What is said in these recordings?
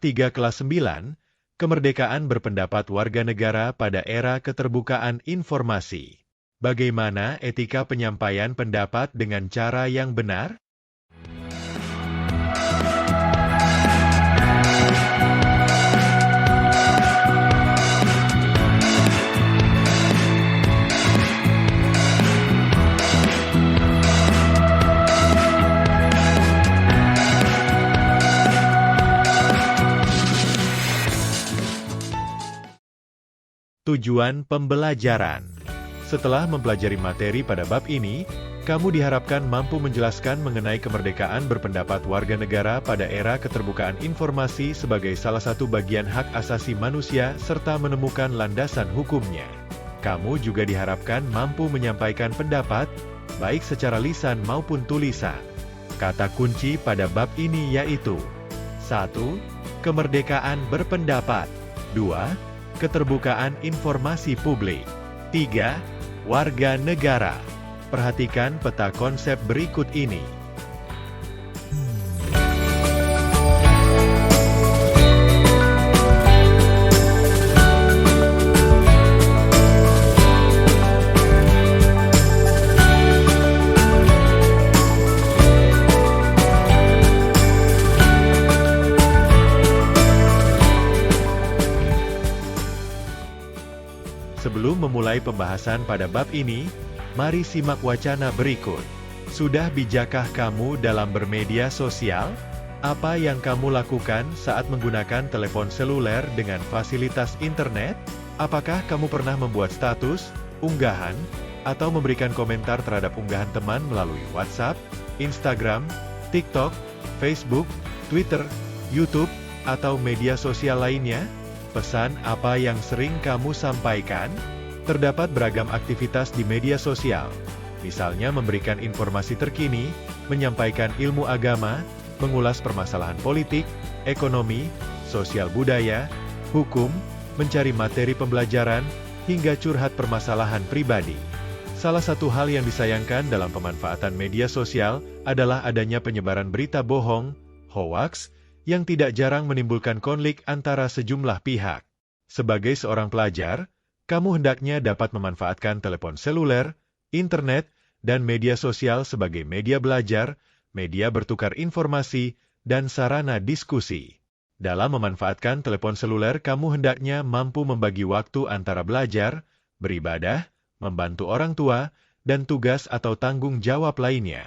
Bab 3 Kelas 9, Kemerdekaan Berpendapat Warga Negara pada Era Keterbukaan Informasi. Bagaimana etika penyampaian pendapat dengan cara yang benar? Tujuan pembelajaran. Setelah mempelajari materi pada bab ini, kamu diharapkan mampu menjelaskan mengenai kemerdekaan berpendapat warga negara pada era keterbukaan informasi sebagai salah satu bagian hak asasi manusia serta menemukan landasan hukumnya. Kamu juga diharapkan mampu menyampaikan pendapat, baik secara lisan maupun tulisan. Kata kunci pada bab ini yaitu 1. Kemerdekaan berpendapat. 2. Keterbukaan informasi publik. 3. Warga negara. Perhatikan peta konsep berikut ini. Sebelum memulai pembahasan pada bab ini, mari simak wacana berikut. Sudah bijakkah kamu dalam bermedia sosial? Apa yang kamu lakukan saat menggunakan telepon seluler dengan fasilitas internet? Apakah kamu pernah membuat status, unggahan, atau memberikan komentar terhadap unggahan teman melalui WhatsApp, Instagram, TikTok, Facebook, Twitter, YouTube, atau media sosial lainnya? Pesan apa yang sering kamu sampaikan? Terdapat beragam aktivitas di media sosial, misalnya memberikan informasi terkini, menyampaikan ilmu agama, mengulas permasalahan politik, ekonomi, sosial budaya, hukum, mencari materi pembelajaran, hingga curhat permasalahan pribadi. Salah satu hal yang disayangkan dalam pemanfaatan media sosial adalah adanya penyebaran berita bohong, hoaks, yang tidak jarang menimbulkan konflik antara sejumlah pihak. Sebagai seorang pelajar, kamu hendaknya dapat memanfaatkan telepon seluler, internet, dan media sosial sebagai media belajar, media bertukar informasi, dan sarana diskusi. Dalam memanfaatkan telepon seluler, kamu hendaknya mampu membagi waktu antara belajar, beribadah, membantu orang tua, dan tugas atau tanggung jawab lainnya.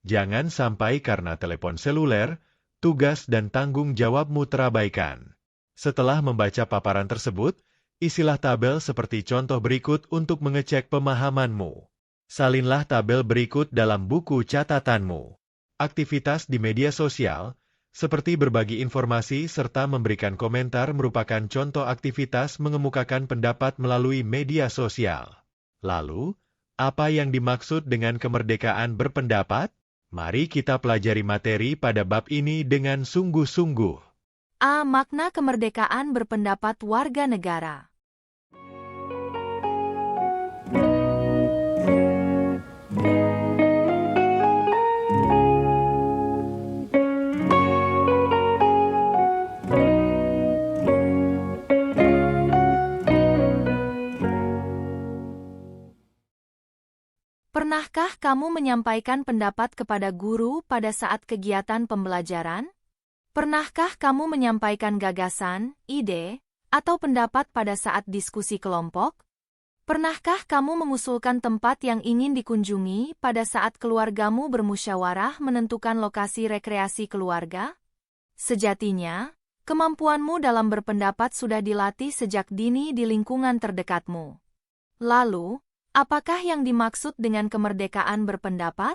Jangan sampai karena telepon seluler, tugas dan tanggung jawabmu terabaikan. Setelah membaca paparan tersebut, isilah tabel seperti contoh berikut untuk mengecek pemahamanmu. Salinlah tabel berikut dalam buku catatanmu. Aktivitas di media sosial, seperti berbagi informasi serta memberikan komentar merupakan contoh aktivitas mengemukakan pendapat melalui media sosial. Lalu, apa yang dimaksud dengan kemerdekaan berpendapat? Mari kita pelajari materi pada bab ini dengan sungguh-sungguh. A. Makna kemerdekaan berpendapat warga negara. Pernahkah kamu menyampaikan pendapat kepada guru pada saat kegiatan pembelajaran? Pernahkah kamu menyampaikan gagasan, ide, atau pendapat pada saat diskusi kelompok? Pernahkah kamu mengusulkan tempat yang ingin dikunjungi pada saat keluargamu bermusyawarah menentukan lokasi rekreasi keluarga? Sejatinya, kemampuanmu dalam berpendapat sudah dilatih sejak dini di lingkungan terdekatmu. Lalu, apakah yang dimaksud dengan kemerdekaan berpendapat?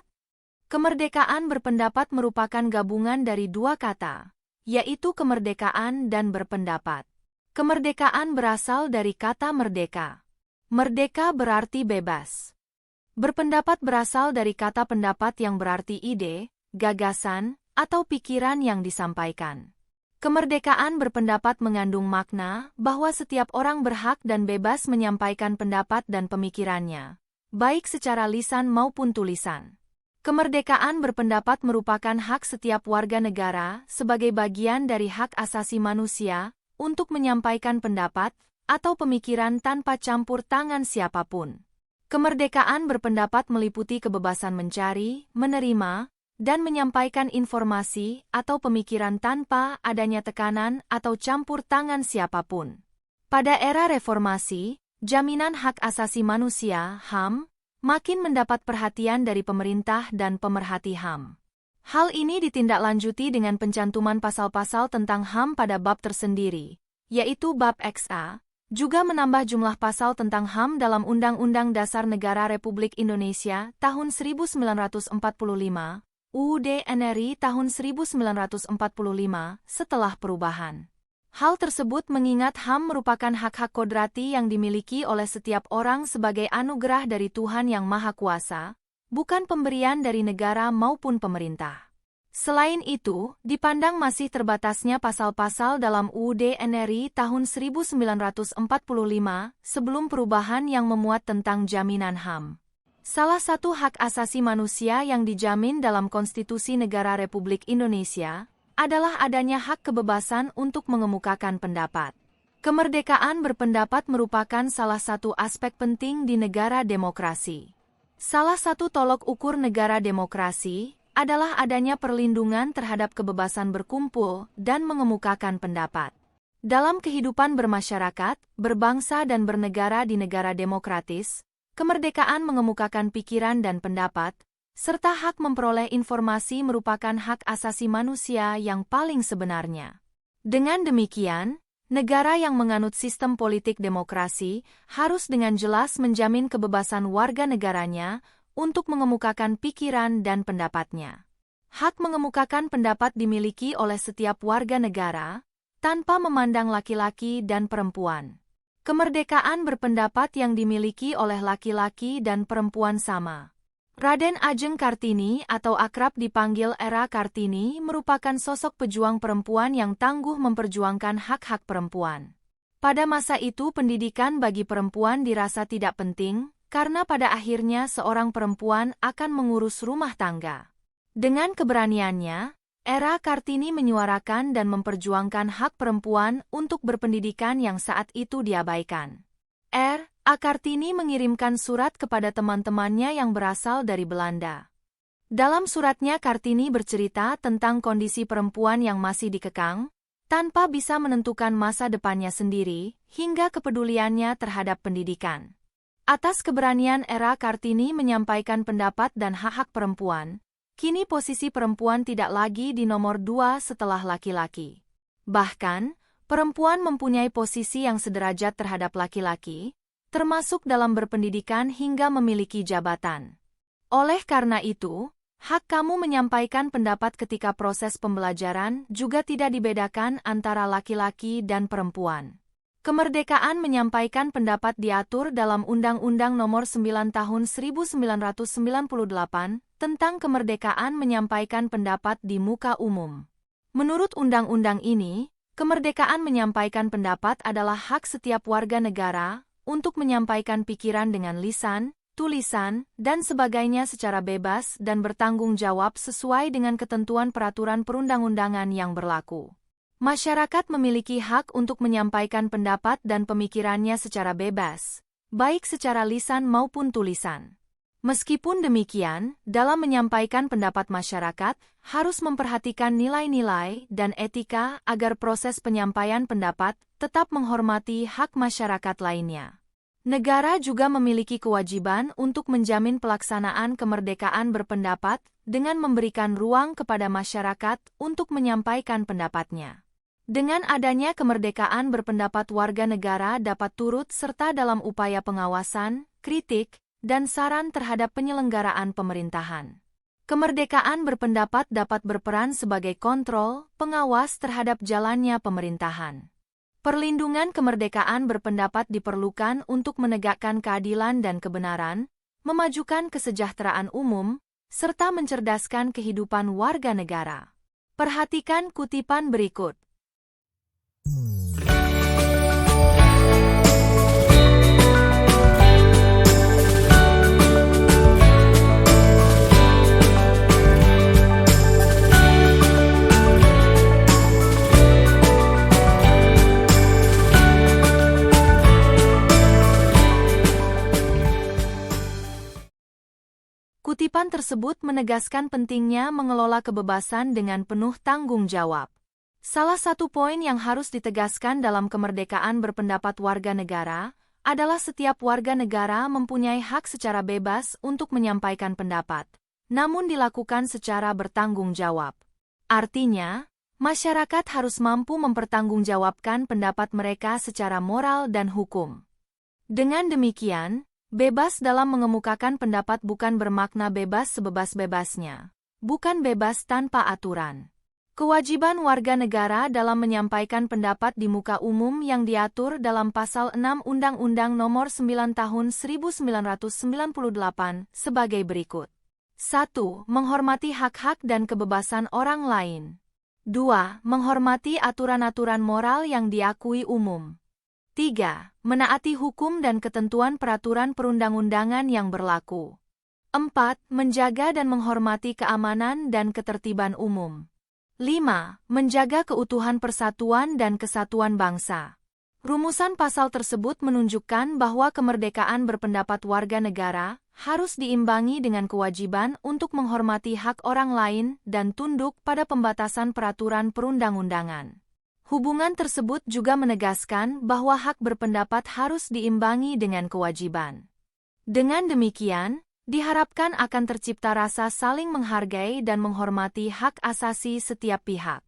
Kemerdekaan berpendapat merupakan gabungan dari dua kata, yaitu kemerdekaan dan berpendapat. Kemerdekaan berasal dari kata merdeka. Merdeka berarti bebas. Berpendapat berasal dari kata pendapat yang berarti ide, gagasan, atau pikiran yang disampaikan. Kemerdekaan berpendapat mengandung makna bahwa setiap orang berhak dan bebas menyampaikan pendapat dan pemikirannya, baik secara lisan maupun tulisan. Kemerdekaan berpendapat merupakan hak setiap warga negara sebagai bagian dari hak asasi manusia untuk menyampaikan pendapat atau pemikiran tanpa campur tangan siapapun. Kemerdekaan berpendapat meliputi kebebasan mencari, menerima, dan menyampaikan informasi atau pemikiran tanpa adanya tekanan atau campur tangan siapapun. Pada era reformasi, jaminan hak asasi manusia (HAM) makin mendapat perhatian dari pemerintah dan pemerhati HAM. Hal ini ditindaklanjuti dengan pencantuman pasal-pasal tentang HAM pada bab tersendiri, yaitu bab XA, juga menambah jumlah pasal tentang HAM dalam Undang-Undang Dasar Negara Republik Indonesia tahun 1945, UUD NRI tahun 1945, setelah perubahan. Hal tersebut mengingat HAM merupakan hak-hak kodrati yang dimiliki oleh setiap orang sebagai anugerah dari Tuhan Yang Maha Kuasa, bukan pemberian dari negara maupun pemerintah. Selain itu, dipandang masih terbatasnya pasal-pasal dalam UUD NRI tahun 1945 sebelum perubahan yang memuat tentang jaminan HAM. Salah satu hak asasi manusia yang dijamin dalam Konstitusi Negara Republik Indonesia adalah adanya hak kebebasan untuk mengemukakan pendapat. Kemerdekaan berpendapat merupakan salah satu aspek penting di negara demokrasi. Salah satu tolok ukur negara demokrasi adalah adanya perlindungan terhadap kebebasan berkumpul dan mengemukakan pendapat. Dalam kehidupan bermasyarakat, berbangsa dan bernegara di negara demokratis, kemerdekaan mengemukakan pikiran dan pendapat, serta hak memperoleh informasi merupakan hak asasi manusia yang paling sebenarnya. Dengan demikian, negara yang menganut sistem politik demokrasi harus dengan jelas menjamin kebebasan warga negaranya untuk mengemukakan pikiran dan pendapatnya. Hak mengemukakan pendapat dimiliki oleh setiap warga negara, tanpa memandang laki-laki dan perempuan. Kemerdekaan berpendapat yang dimiliki oleh laki-laki dan perempuan sama. Raden Ajeng Kartini atau akrab dipanggil Era Kartini merupakan sosok pejuang perempuan yang tangguh memperjuangkan hak-hak perempuan. Pada masa itu pendidikan bagi perempuan dirasa tidak penting, karena pada akhirnya seorang perempuan akan mengurus rumah tangga. Dengan keberaniannya, Era Kartini menyuarakan dan memperjuangkan hak perempuan untuk berpendidikan yang saat itu diabaikan. A. Kartini mengirimkan surat kepada teman-temannya yang berasal dari Belanda. Dalam suratnya Kartini bercerita tentang kondisi perempuan yang masih dikekang, tanpa bisa menentukan masa depannya sendiri, hingga kepeduliannya terhadap pendidikan. Atas keberanian Era Kartini menyampaikan pendapat dan hak-hak perempuan, kini posisi perempuan tidak lagi di nomor 2 setelah laki-laki. Bahkan, perempuan mempunyai posisi yang sederajat terhadap laki-laki, termasuk dalam berpendidikan hingga memiliki jabatan. Oleh karena itu, hak kamu menyampaikan pendapat ketika proses pembelajaran juga tidak dibedakan antara laki-laki dan perempuan. Kemerdekaan menyampaikan pendapat diatur dalam Undang-Undang Nomor 9 Tahun 1998 tentang kemerdekaan menyampaikan pendapat di muka umum. Menurut undang-undang ini, kemerdekaan menyampaikan pendapat adalah hak setiap warga negara untuk menyampaikan pikiran dengan lisan, tulisan, dan sebagainya secara bebas dan bertanggung jawab sesuai dengan ketentuan peraturan perundang-undangan yang berlaku. Masyarakat memiliki hak untuk menyampaikan pendapat dan pemikirannya secara bebas, baik secara lisan maupun tulisan. Meskipun demikian, dalam menyampaikan pendapat masyarakat, harus memperhatikan nilai-nilai dan etika agar proses penyampaian pendapat tetap menghormati hak masyarakat lainnya. Negara juga memiliki kewajiban untuk menjamin pelaksanaan kemerdekaan berpendapat dengan memberikan ruang kepada masyarakat untuk menyampaikan pendapatnya. Dengan adanya kemerdekaan berpendapat, warga negara dapat turut serta dalam upaya pengawasan, kritik, dan saran terhadap penyelenggaraan pemerintahan. Kemerdekaan berpendapat dapat berperan sebagai kontrol, pengawas terhadap jalannya pemerintahan. Perlindungan kemerdekaan berpendapat diperlukan untuk menegakkan keadilan dan kebenaran, memajukan kesejahteraan umum, serta mencerdaskan kehidupan warga negara. Perhatikan kutipan berikut. Kutipan tersebut menegaskan pentingnya mengelola kebebasan dengan penuh tanggung jawab. Salah satu poin yang harus ditegaskan dalam kemerdekaan berpendapat warga negara adalah setiap warga negara mempunyai hak secara bebas untuk menyampaikan pendapat, namun dilakukan secara bertanggung jawab. Artinya, masyarakat harus mampu mempertanggungjawabkan pendapat mereka secara moral dan hukum. Dengan demikian, bebas dalam mengemukakan pendapat bukan bermakna bebas sebebas-bebasnya, bukan bebas tanpa aturan. Kewajiban warga negara dalam menyampaikan pendapat di muka umum yang diatur dalam Pasal 6 Undang-Undang Nomor 9 Tahun 1998 sebagai berikut. 1. Menghormati hak-hak dan kebebasan orang lain. 2. Menghormati aturan-aturan moral yang diakui umum. 3. Menaati hukum dan ketentuan peraturan perundang-undangan yang berlaku. 4. Menjaga dan menghormati keamanan dan ketertiban umum. 5. Menjaga keutuhan persatuan dan kesatuan bangsa. Rumusan pasal tersebut menunjukkan bahwa kemerdekaan berpendapat warga negara harus diimbangi dengan kewajiban untuk menghormati hak orang lain dan tunduk pada pembatasan peraturan perundang-undangan. Hubungan tersebut juga menegaskan bahwa hak berpendapat harus diimbangi dengan kewajiban. Dengan demikian, diharapkan akan tercipta rasa saling menghargai dan menghormati hak asasi setiap pihak.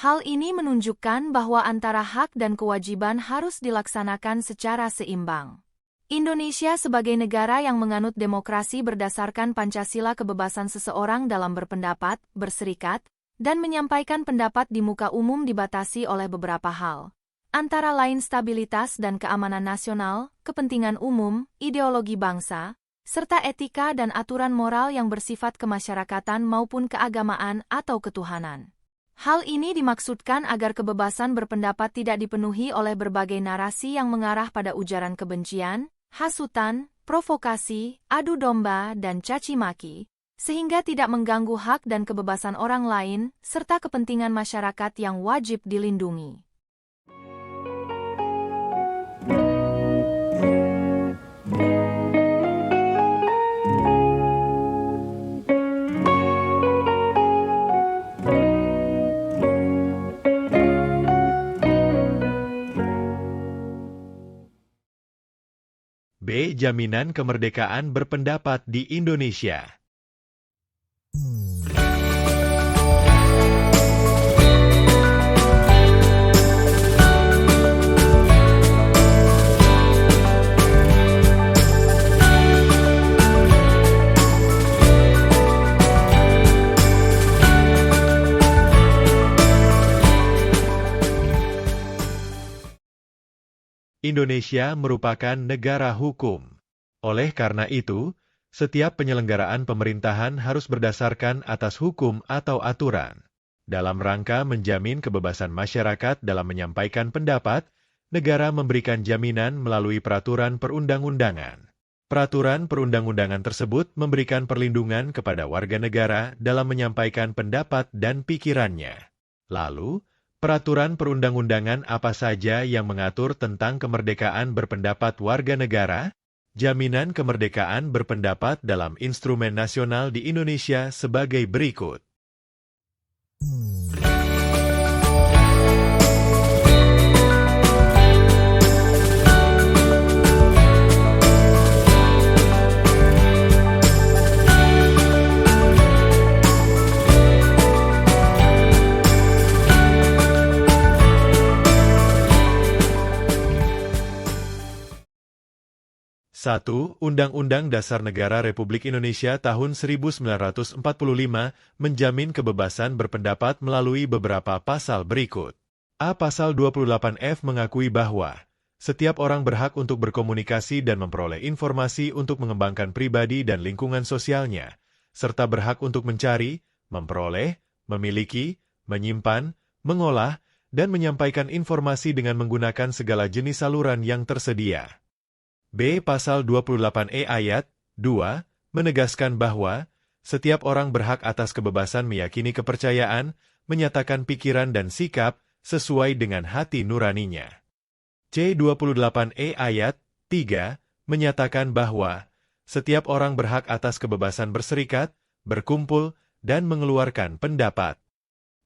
Hal ini menunjukkan bahwa antara hak dan kewajiban harus dilaksanakan secara seimbang. Indonesia sebagai negara yang menganut demokrasi berdasarkan Pancasila, kebebasan seseorang dalam berpendapat, berserikat, dan menyampaikan pendapat di muka umum dibatasi oleh beberapa hal, antara lain stabilitas dan keamanan nasional, kepentingan umum, ideologi bangsa, serta etika dan aturan moral yang bersifat kemasyarakatan maupun keagamaan atau ketuhanan. Hal ini dimaksudkan agar kebebasan berpendapat tidak dipenuhi oleh berbagai narasi yang mengarah pada ujaran kebencian, hasutan, provokasi, adu domba, dan caci maki, sehingga tidak mengganggu hak dan kebebasan orang lain, serta kepentingan masyarakat yang wajib dilindungi. B. Jaminan kemerdekaan berpendapat di Indonesia. Indonesia merupakan negara hukum. Oleh karena itu, setiap penyelenggaraan pemerintahan harus berdasarkan atas hukum atau aturan. Dalam rangka menjamin kebebasan masyarakat dalam menyampaikan pendapat, negara memberikan jaminan melalui peraturan perundang-undangan. Peraturan perundang-undangan tersebut memberikan perlindungan kepada warga negara dalam menyampaikan pendapat dan pikirannya. Lalu, peraturan perundang-undangan apa saja yang mengatur tentang kemerdekaan berpendapat warga negara? Jaminan kemerdekaan berpendapat dalam instrumen nasional di Indonesia sebagai berikut. 1. Undang-Undang Dasar Negara Republik Indonesia tahun 1945 menjamin kebebasan berpendapat melalui beberapa pasal berikut. A. Pasal 28F mengakui bahwa setiap orang berhak untuk berkomunikasi dan memperoleh informasi untuk mengembangkan pribadi dan lingkungan sosialnya, serta berhak untuk mencari, memperoleh, memiliki, menyimpan, mengolah, dan menyampaikan informasi dengan menggunakan segala jenis saluran yang tersedia. B. Pasal 28E ayat 2 menegaskan bahwa setiap orang berhak atas kebebasan meyakini kepercayaan, menyatakan pikiran dan sikap sesuai dengan hati nuraninya. C. 28E ayat 3 menyatakan bahwa setiap orang berhak atas kebebasan berserikat, berkumpul, dan mengeluarkan pendapat.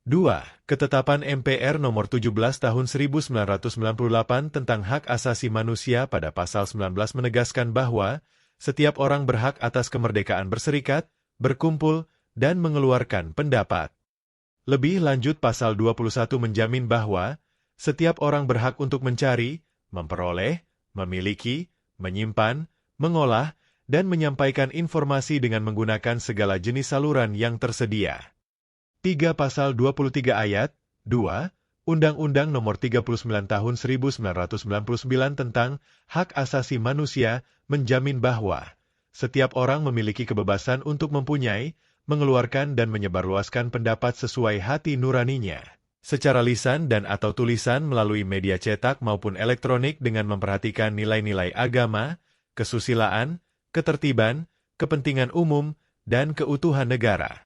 2. Ketetapan MPR Nomor 17 Tahun 1998 tentang Hak Asasi Manusia pada Pasal 19 menegaskan bahwa setiap orang berhak atas kemerdekaan berserikat, berkumpul, dan mengeluarkan pendapat. Lebih lanjut, Pasal 21 menjamin bahwa setiap orang berhak untuk mencari, memperoleh, memiliki, menyimpan, mengolah, dan menyampaikan informasi dengan menggunakan segala jenis saluran yang tersedia. 3. Pasal 23 Ayat 2, Undang-Undang Nomor 39 Tahun 1999 tentang Hak Asasi Manusia menjamin bahwa setiap orang memiliki kebebasan untuk mempunyai, mengeluarkan dan menyebarluaskan pendapat sesuai hati nuraninya, secara lisan dan atau tulisan melalui media cetak maupun elektronik dengan memperhatikan nilai-nilai agama, kesusilaan, ketertiban, kepentingan umum, dan keutuhan negara.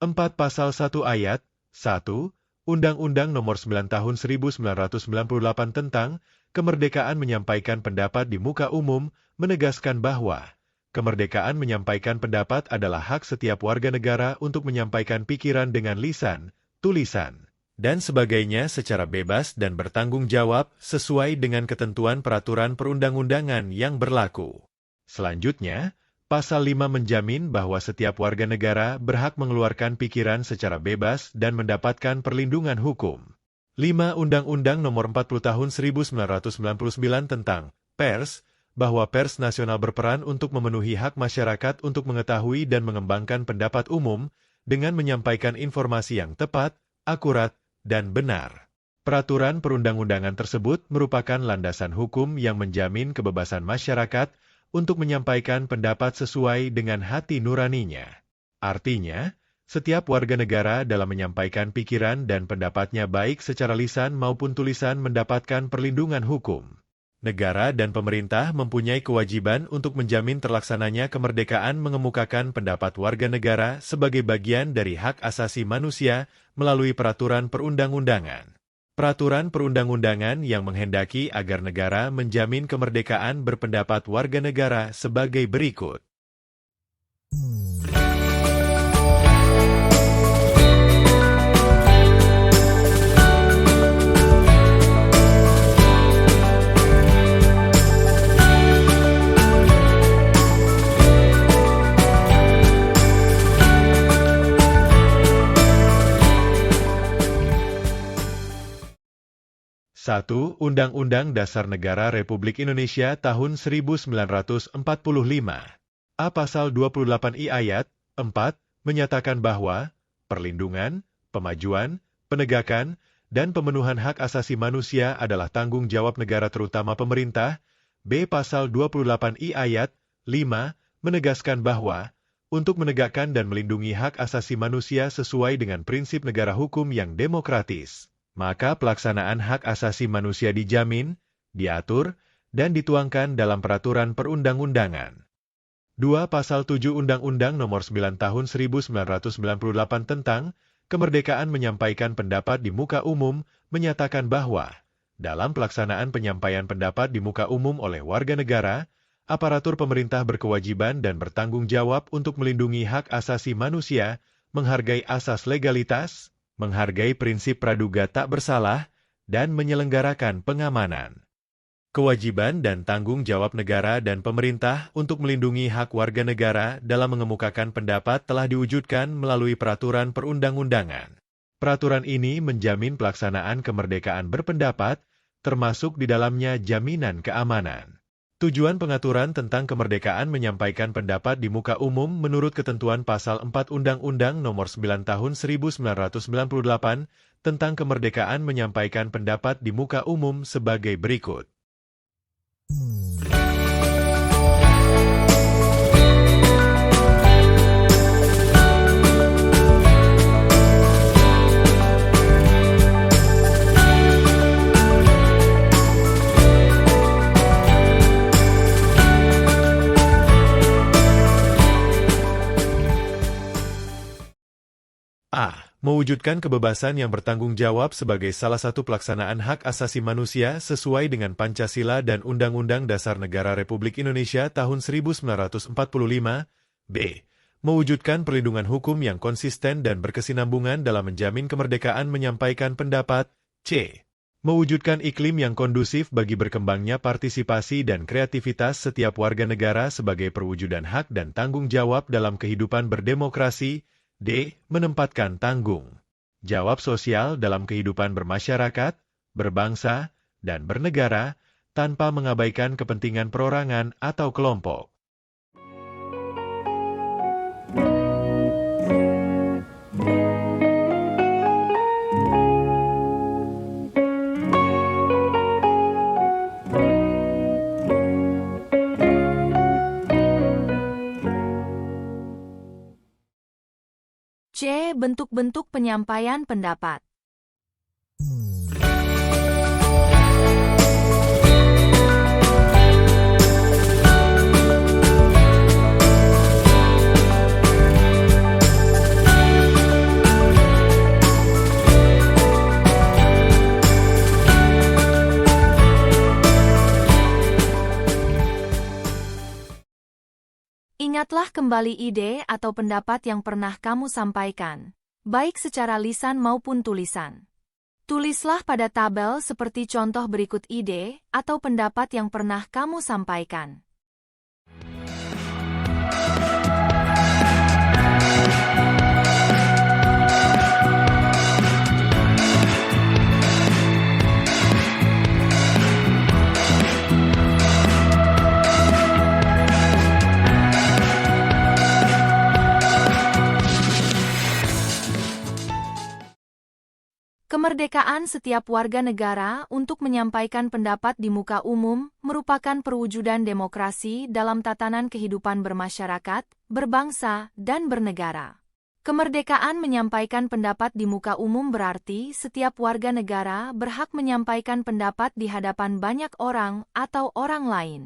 4. Pasal 1 Ayat 1, Undang-Undang Nomor 9 Tahun 1998 tentang Kemerdekaan Menyampaikan Pendapat di Muka Umum menegaskan bahwa kemerdekaan menyampaikan pendapat adalah hak setiap warga negara untuk menyampaikan pikiran dengan lisan, tulisan, dan sebagainya secara bebas dan bertanggung jawab sesuai dengan ketentuan peraturan perundang-undangan yang berlaku. Selanjutnya, Pasal 5 menjamin bahwa setiap warga negara berhak mengeluarkan pikiran secara bebas dan mendapatkan perlindungan hukum. 5. Undang-Undang Nomor 40 Tahun 1999 tentang Pers, bahwa pers nasional berperan untuk memenuhi hak masyarakat untuk mengetahui dan mengembangkan pendapat umum dengan menyampaikan informasi yang tepat, akurat, dan benar. Peraturan perundang-undangan tersebut merupakan landasan hukum yang menjamin kebebasan masyarakat untuk menyampaikan pendapat sesuai dengan hati nuraninya. Artinya, setiap warga negara dalam menyampaikan pikiran dan pendapatnya baik secara lisan maupun tulisan mendapatkan perlindungan hukum. Negara dan pemerintah mempunyai kewajiban untuk menjamin terlaksananya kemerdekaan mengemukakan pendapat warga negara sebagai bagian dari hak asasi manusia melalui peraturan perundang-undangan. Peraturan perundang-undangan yang menghendaki agar negara menjamin kemerdekaan berpendapat warga negara sebagai berikut. Satu, Undang-Undang Dasar Negara Republik Indonesia tahun 1945. A. Pasal 28I ayat 4 menyatakan bahwa perlindungan, pemajuan, penegakan, dan pemenuhan hak asasi manusia adalah tanggung jawab negara terutama pemerintah. B. Pasal 28I ayat 5 menegaskan bahwa untuk menegakkan dan melindungi hak asasi manusia sesuai dengan prinsip negara hukum yang demokratis, maka pelaksanaan hak asasi manusia dijamin, diatur, dan dituangkan dalam peraturan perundang-undangan. 2. Pasal 7 Undang-Undang Nomor 9 Tahun 1998 tentang Kemerdekaan Menyampaikan Pendapat di Muka Umum menyatakan bahwa dalam pelaksanaan penyampaian pendapat di muka umum oleh warga negara, aparatur pemerintah berkewajiban dan bertanggung jawab untuk melindungi hak asasi manusia, menghargai asas legalitas, menghargai prinsip praduga tak bersalah, dan menyelenggarakan pengamanan. Kewajiban dan tanggung jawab negara dan pemerintah untuk melindungi hak warga negara dalam mengemukakan pendapat telah diwujudkan melalui peraturan perundang-undangan. Peraturan ini menjamin pelaksanaan kemerdekaan berpendapat, termasuk di dalamnya jaminan keamanan. Tujuan pengaturan tentang kemerdekaan menyampaikan pendapat di muka umum menurut ketentuan Pasal 4 Undang-Undang Nomor 9 Tahun 1998 tentang kemerdekaan menyampaikan pendapat di muka umum sebagai berikut. A. Mewujudkan kebebasan yang bertanggung jawab sebagai salah satu pelaksanaan hak asasi manusia sesuai dengan Pancasila dan Undang-Undang Dasar Negara Republik Indonesia tahun 1945. B. Mewujudkan perlindungan hukum yang konsisten dan berkesinambungan dalam menjamin kemerdekaan menyampaikan pendapat. C. Mewujudkan iklim yang kondusif bagi berkembangnya partisipasi dan kreativitas setiap warga negara sebagai perwujudan hak dan tanggung jawab dalam kehidupan berdemokrasi. D. Menempatkan tanggung jawab sosial dalam kehidupan bermasyarakat, berbangsa, dan bernegara, tanpa mengabaikan kepentingan perorangan atau kelompok. C. Bentuk-bentuk penyampaian pendapat. Ingatlah kembali ide atau pendapat yang pernah kamu sampaikan, baik secara lisan maupun tulisan. Tulislah pada tabel seperti contoh berikut ide atau pendapat yang pernah kamu sampaikan. Kemerdekaan setiap warga negara untuk menyampaikan pendapat di muka umum merupakan perwujudan demokrasi dalam tatanan kehidupan bermasyarakat, berbangsa, dan bernegara. Kemerdekaan menyampaikan pendapat di muka umum berarti setiap warga negara berhak menyampaikan pendapat di hadapan banyak orang atau orang lain.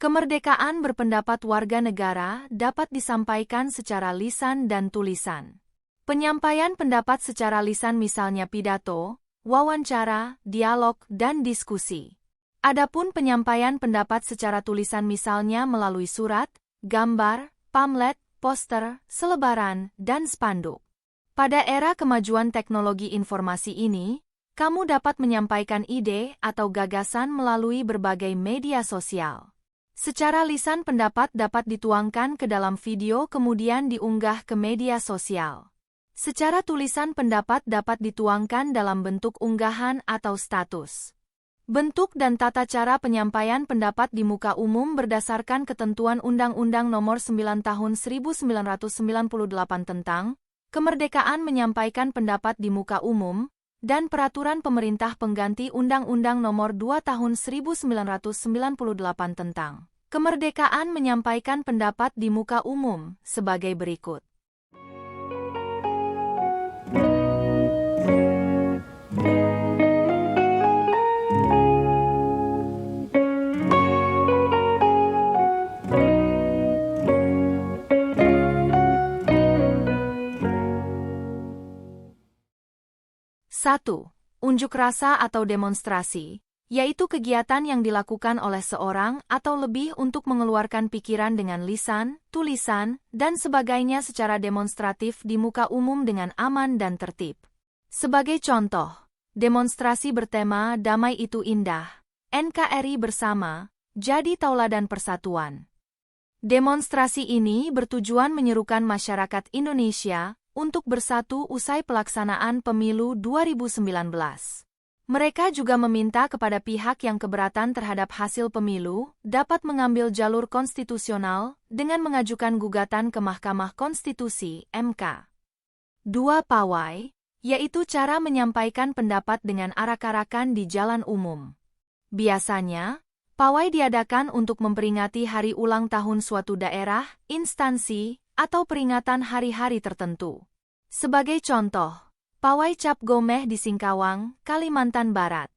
Kemerdekaan berpendapat warga negara dapat disampaikan secara lisan dan tulisan. Penyampaian pendapat secara lisan misalnya pidato, wawancara, dialog, dan diskusi. Adapun penyampaian pendapat secara tulisan misalnya melalui surat, gambar, pamflet, poster, selebaran, dan spanduk. Pada era kemajuan teknologi informasi ini, kamu dapat menyampaikan ide atau gagasan melalui berbagai media sosial. Secara lisan pendapat dapat dituangkan ke dalam video kemudian diunggah ke media sosial. Secara tulisan pendapat dapat dituangkan dalam bentuk unggahan atau status. Bentuk dan tata cara penyampaian pendapat di muka umum berdasarkan ketentuan Undang-Undang Nomor 9 Tahun 1998 tentang Kemerdekaan Menyampaikan Pendapat di Muka Umum dan Peraturan Pemerintah Pengganti Undang-Undang Nomor 2 Tahun 1998 tentang Kemerdekaan Menyampaikan Pendapat di Muka Umum sebagai berikut. Satu, unjuk rasa atau demonstrasi, yaitu kegiatan yang dilakukan oleh seorang atau lebih untuk mengeluarkan pikiran dengan lisan, tulisan, dan sebagainya secara demonstratif di muka umum dengan aman dan tertib. Sebagai contoh, demonstrasi bertema Damai Itu Indah, NKRI Bersama, jadi tauladan persatuan. Demonstrasi ini bertujuan menyerukan masyarakat Indonesia untuk bersatu usai pelaksanaan pemilu 2019. Mereka juga meminta kepada pihak yang keberatan terhadap hasil pemilu dapat mengambil jalur konstitusional dengan mengajukan gugatan ke Mahkamah Konstitusi (MK). 2. Pawai, yaitu cara menyampaikan pendapat dengan arak-arakan di jalan umum. Biasanya, pawai diadakan untuk memperingati hari ulang tahun suatu daerah, instansi, atau peringatan hari-hari tertentu. Sebagai contoh, Pawai Cap Gomeh di Singkawang, Kalimantan Barat.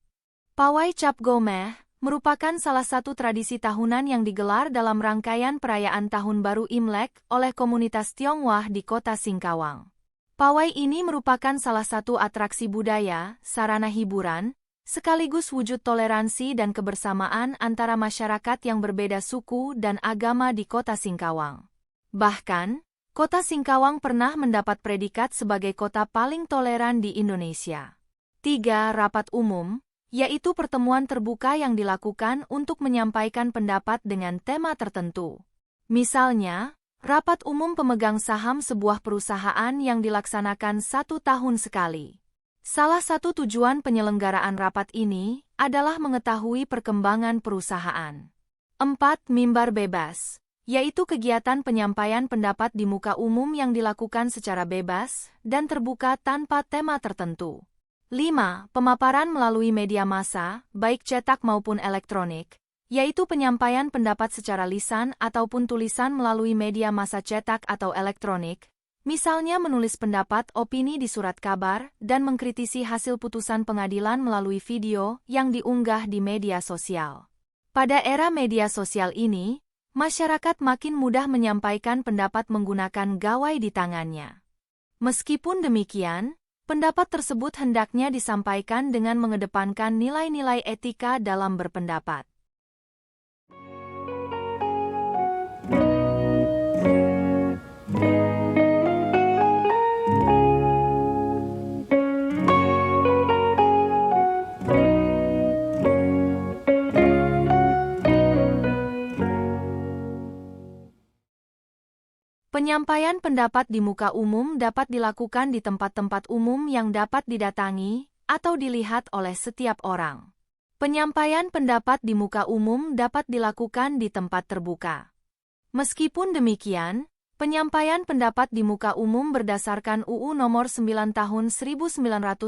Pawai Cap Gomeh merupakan salah satu tradisi tahunan yang digelar dalam rangkaian perayaan Tahun Baru Imlek oleh komunitas Tionghoa di kota Singkawang. Pawai ini merupakan salah satu atraksi budaya, sarana hiburan, sekaligus wujud toleransi dan kebersamaan antara masyarakat yang berbeda suku dan agama di Kota Singkawang. Bahkan, Kota Singkawang pernah mendapat predikat sebagai kota paling toleran di Indonesia. 3. Rapat umum, yaitu pertemuan terbuka yang dilakukan untuk menyampaikan pendapat dengan tema tertentu. Misalnya, rapat umum pemegang saham sebuah perusahaan yang dilaksanakan 1 tahun sekali. Salah satu tujuan penyelenggaraan rapat ini adalah mengetahui perkembangan perusahaan. 4. Mimbar bebas, yaitu kegiatan penyampaian pendapat di muka umum yang dilakukan secara bebas dan terbuka tanpa tema tertentu. 5. Pemaparan melalui media massa, baik cetak maupun elektronik, yaitu penyampaian pendapat secara lisan ataupun tulisan melalui media massa cetak atau elektronik, misalnya menulis pendapat opini di surat kabar dan mengkritisi hasil putusan pengadilan melalui video yang diunggah di media sosial. Pada era media sosial ini, masyarakat makin mudah menyampaikan pendapat menggunakan gawai di tangannya. Meskipun demikian, pendapat tersebut hendaknya disampaikan dengan mengedepankan nilai-nilai etika dalam berpendapat. Penyampaian pendapat di muka umum dapat dilakukan di tempat-tempat umum yang dapat didatangi atau dilihat oleh setiap orang. Penyampaian pendapat di muka umum dapat dilakukan di tempat terbuka. Meskipun demikian, penyampaian pendapat di muka umum berdasarkan UU Nomor 9 Tahun 1998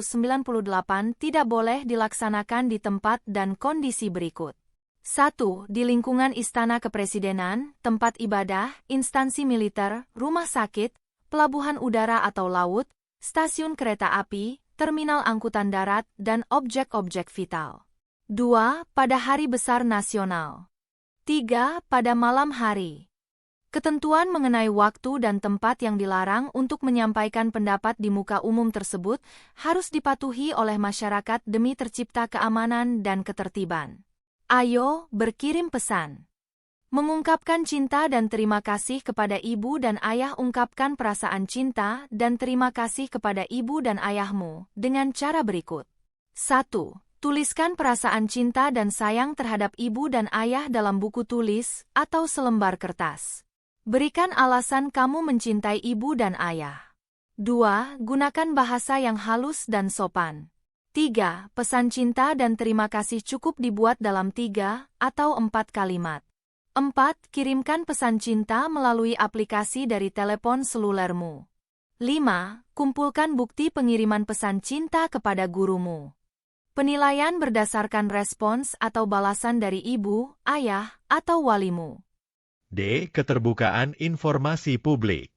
tidak boleh dilaksanakan di tempat dan kondisi berikut. 1. Di lingkungan Istana Kepresidenan, tempat ibadah, instansi militer, rumah sakit, pelabuhan udara atau laut, stasiun kereta api, terminal angkutan darat, dan objek-objek vital. 2. Pada hari besar nasional. 3. Pada malam hari. Ketentuan mengenai waktu dan tempat yang dilarang untuk menyampaikan pendapat di muka umum tersebut harus dipatuhi oleh masyarakat demi tercipta keamanan dan ketertiban. Ayo, berkirim pesan. Mengungkapkan cinta dan terima kasih kepada ibu dan ayah. Ungkapkan perasaan cinta dan terima kasih kepada ibu dan ayahmu dengan cara berikut. 1. Tuliskan perasaan cinta dan sayang terhadap ibu dan ayah dalam buku tulis atau selembar kertas. Berikan alasan kamu mencintai ibu dan ayah. 2. Gunakan bahasa yang halus dan sopan. 3. Pesan cinta dan terima kasih cukup dibuat dalam 3 atau 4 kalimat. 4. Kirimkan pesan cinta melalui aplikasi dari telepon selulermu. 5. Kumpulkan bukti pengiriman pesan cinta kepada gurumu. Penilaian berdasarkan respons atau balasan dari ibu, ayah, atau walimu. D. Keterbukaan informasi publik.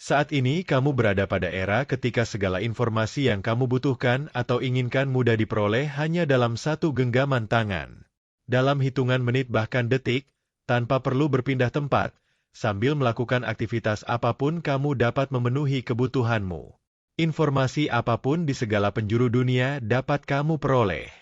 Saat ini kamu berada pada era ketika segala informasi yang kamu butuhkan atau inginkan mudah diperoleh hanya dalam satu genggaman tangan. Dalam hitungan menit bahkan detik, tanpa perlu berpindah tempat, sambil melakukan aktivitas apapun kamu dapat memenuhi kebutuhanmu. Informasi apapun di segala penjuru dunia dapat kamu peroleh.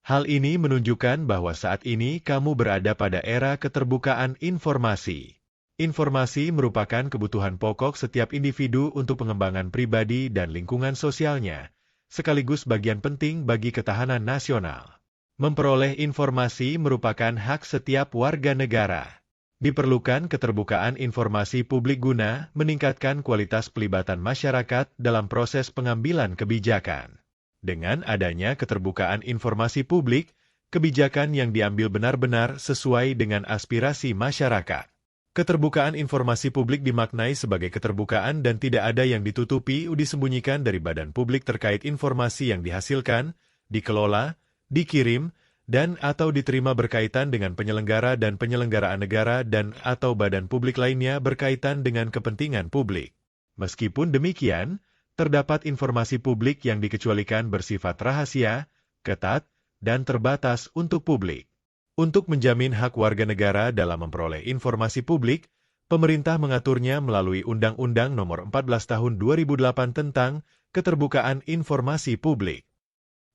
Hal ini menunjukkan bahwa saat ini kamu berada pada era keterbukaan informasi. Informasi merupakan kebutuhan pokok setiap individu untuk pengembangan pribadi dan lingkungan sosialnya, sekaligus bagian penting bagi ketahanan nasional. Memperoleh informasi merupakan hak setiap warga negara. Diperlukan keterbukaan informasi publik guna meningkatkan kualitas pelibatan masyarakat dalam proses pengambilan kebijakan. Dengan adanya keterbukaan informasi publik, kebijakan yang diambil benar-benar sesuai dengan aspirasi masyarakat. Keterbukaan informasi publik dimaknai sebagai keterbukaan dan tidak ada yang ditutupi disembunyikan dari badan publik terkait informasi yang dihasilkan, dikelola, dikirim, dan atau diterima berkaitan dengan penyelenggara dan penyelenggaraan negara dan atau badan publik lainnya berkaitan dengan kepentingan publik. Meskipun demikian, terdapat informasi publik yang dikecualikan bersifat rahasia, ketat, dan terbatas untuk publik. Untuk menjamin hak warga negara dalam memperoleh informasi publik, pemerintah mengaturnya melalui Undang-Undang Nomor 14 Tahun 2008 tentang Keterbukaan Informasi Publik.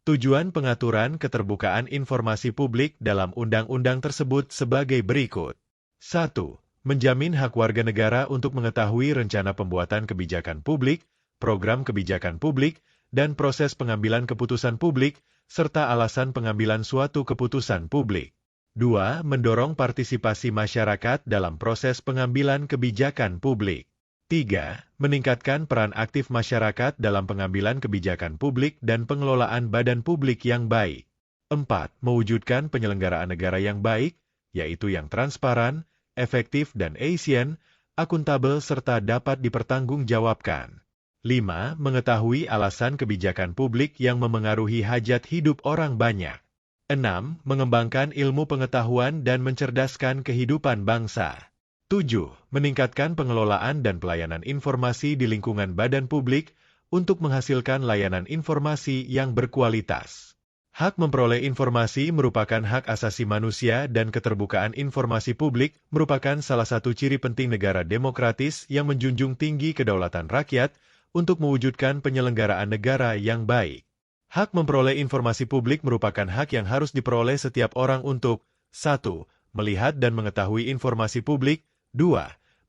Tujuan pengaturan keterbukaan informasi publik dalam undang-undang tersebut sebagai berikut. 1. Menjamin hak warga negara untuk mengetahui rencana pembuatan kebijakan publik, program kebijakan publik, dan proses pengambilan keputusan publik, serta alasan pengambilan suatu keputusan publik. 2. Mendorong partisipasi masyarakat dalam proses pengambilan kebijakan publik. 3. Meningkatkan peran aktif masyarakat dalam pengambilan kebijakan publik dan pengelolaan badan publik yang baik. 4. Mewujudkan penyelenggaraan negara yang baik, yaitu yang transparan, efektif dan efisien, akuntabel serta dapat dipertanggungjawabkan. 5. Mengetahui alasan kebijakan publik yang memengaruhi hajat hidup orang banyak. 6. Mengembangkan ilmu pengetahuan dan mencerdaskan kehidupan bangsa. 7. Meningkatkan pengelolaan dan pelayanan informasi di lingkungan badan publik untuk menghasilkan layanan informasi yang berkualitas. Hak memperoleh informasi merupakan hak asasi manusia dan keterbukaan informasi publik merupakan salah satu ciri penting negara demokratis yang menjunjung tinggi kedaulatan rakyat untuk mewujudkan penyelenggaraan negara yang baik. Hak memperoleh informasi publik merupakan hak yang harus diperoleh setiap orang untuk 1. Melihat dan mengetahui informasi publik. 2.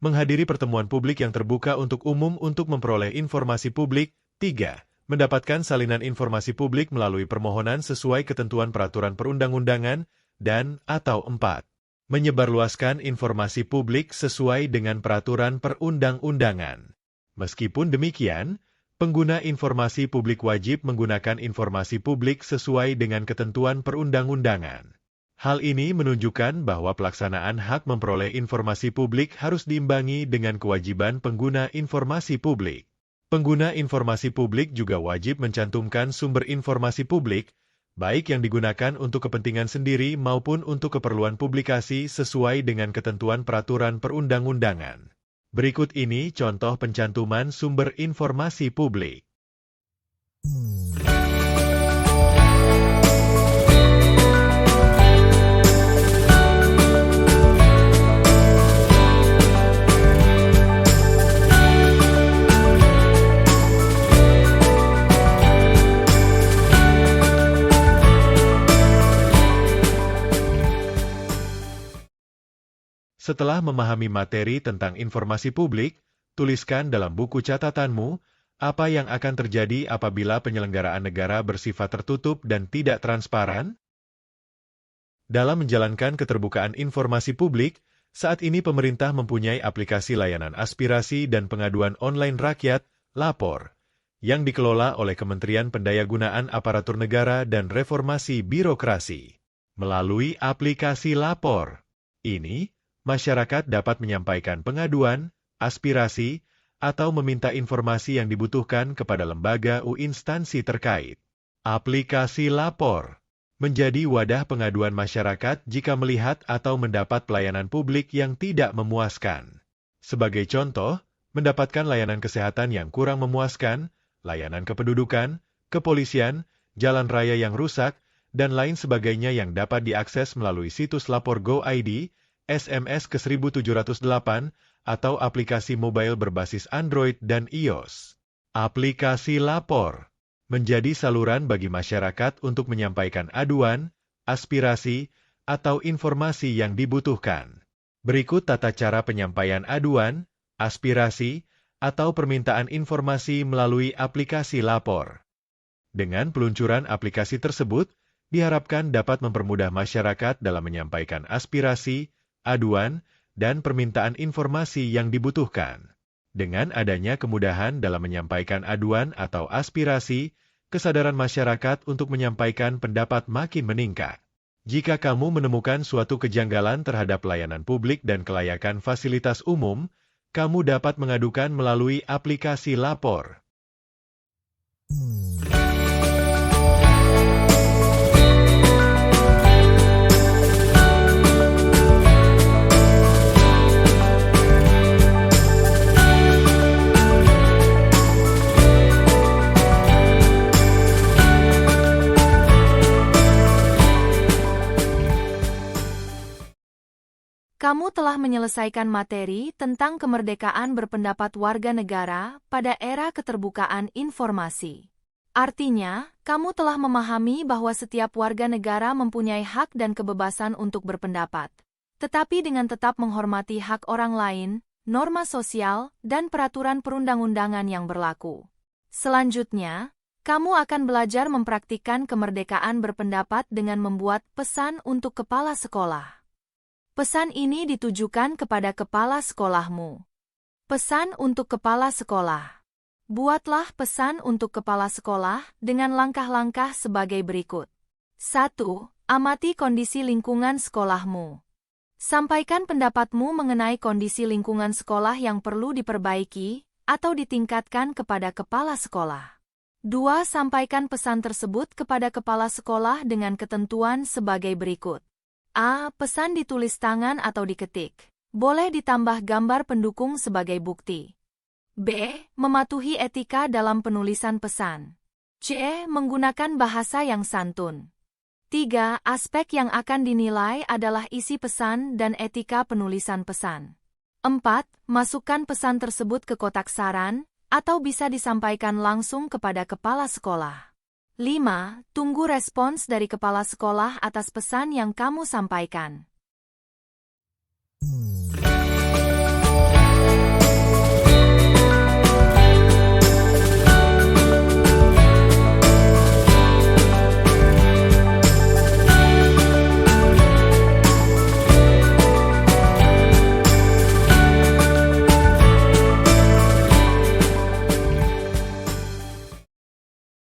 Menghadiri pertemuan publik yang terbuka untuk umum untuk memperoleh informasi publik. 3. Mendapatkan salinan informasi publik melalui permohonan sesuai ketentuan peraturan perundang-undangan. Dan atau 4. Menyebarluaskan informasi publik sesuai dengan peraturan perundang-undangan. Meskipun demikian, pengguna informasi publik wajib menggunakan informasi publik sesuai dengan ketentuan perundang-undangan. Hal ini menunjukkan bahwa pelaksanaan hak memperoleh informasi publik harus diimbangi dengan kewajiban pengguna informasi publik. Pengguna informasi publik juga wajib mencantumkan sumber informasi publik, baik yang digunakan untuk kepentingan sendiri maupun untuk keperluan publikasi sesuai dengan ketentuan peraturan perundang-undangan. Berikut ini contoh pencantuman sumber informasi publik. Setelah memahami materi tentang informasi publik, tuliskan dalam buku catatanmu apa yang akan terjadi apabila penyelenggaraan negara bersifat tertutup dan tidak transparan. Dalam menjalankan keterbukaan informasi publik, saat ini pemerintah mempunyai aplikasi layanan aspirasi dan pengaduan online rakyat, Lapor, yang dikelola oleh Kementerian Pendayagunaan Aparatur Negara dan Reformasi Birokrasi. Melalui aplikasi Lapor ini, masyarakat dapat menyampaikan pengaduan, aspirasi, atau meminta informasi yang dibutuhkan kepada lembaga atau instansi terkait. Aplikasi Lapor menjadi wadah pengaduan masyarakat jika melihat atau mendapat pelayanan publik yang tidak memuaskan. Sebagai contoh, mendapatkan layanan kesehatan yang kurang memuaskan, layanan kependudukan, kepolisian, jalan raya yang rusak, dan lain sebagainya yang dapat diakses melalui situs Lapor Go.id, SMS ke 1708, atau aplikasi mobile berbasis Android dan iOS. Aplikasi Lapor menjadi saluran bagi masyarakat untuk menyampaikan aduan, aspirasi, atau informasi yang dibutuhkan. Berikut tata cara penyampaian aduan, aspirasi, atau permintaan informasi melalui aplikasi Lapor. Dengan peluncuran aplikasi tersebut, diharapkan dapat mempermudah masyarakat dalam menyampaikan aspirasi, aduan, dan permintaan informasi yang dibutuhkan. Dengan adanya kemudahan dalam menyampaikan aduan atau aspirasi, kesadaran masyarakat untuk menyampaikan pendapat makin meningkat. Jika kamu menemukan suatu kejanggalan terhadap pelayanan publik dan kelayakan fasilitas umum, kamu dapat mengadukan melalui aplikasi Lapor. Kamu telah menyelesaikan materi tentang kemerdekaan berpendapat warga negara pada era keterbukaan informasi. Artinya, kamu telah memahami bahwa setiap warga negara mempunyai hak dan kebebasan untuk berpendapat, tetapi dengan tetap menghormati hak orang lain, norma sosial, dan peraturan perundang-undangan yang berlaku. Selanjutnya, kamu akan belajar mempraktikkan kemerdekaan berpendapat dengan membuat pesan untuk kepala sekolah. Pesan ini ditujukan kepada kepala sekolahmu. Pesan untuk kepala sekolah. Buatlah pesan untuk kepala sekolah dengan langkah-langkah sebagai berikut. 1. Amati kondisi lingkungan sekolahmu. Sampaikan pendapatmu mengenai kondisi lingkungan sekolah yang perlu diperbaiki atau ditingkatkan kepada kepala sekolah. 2. Sampaikan pesan tersebut kepada kepala sekolah dengan ketentuan sebagai berikut. A. Pesan ditulis tangan atau diketik. Boleh ditambah gambar pendukung sebagai bukti. B. Mematuhi etika dalam penulisan pesan. C. Menggunakan bahasa yang santun. 3. Aspek yang akan dinilai adalah isi pesan dan etika penulisan pesan. 4. Masukkan pesan tersebut ke kotak saran, atau bisa disampaikan langsung kepada kepala sekolah. 5. Tunggu respons dari kepala sekolah atas pesan yang kamu sampaikan.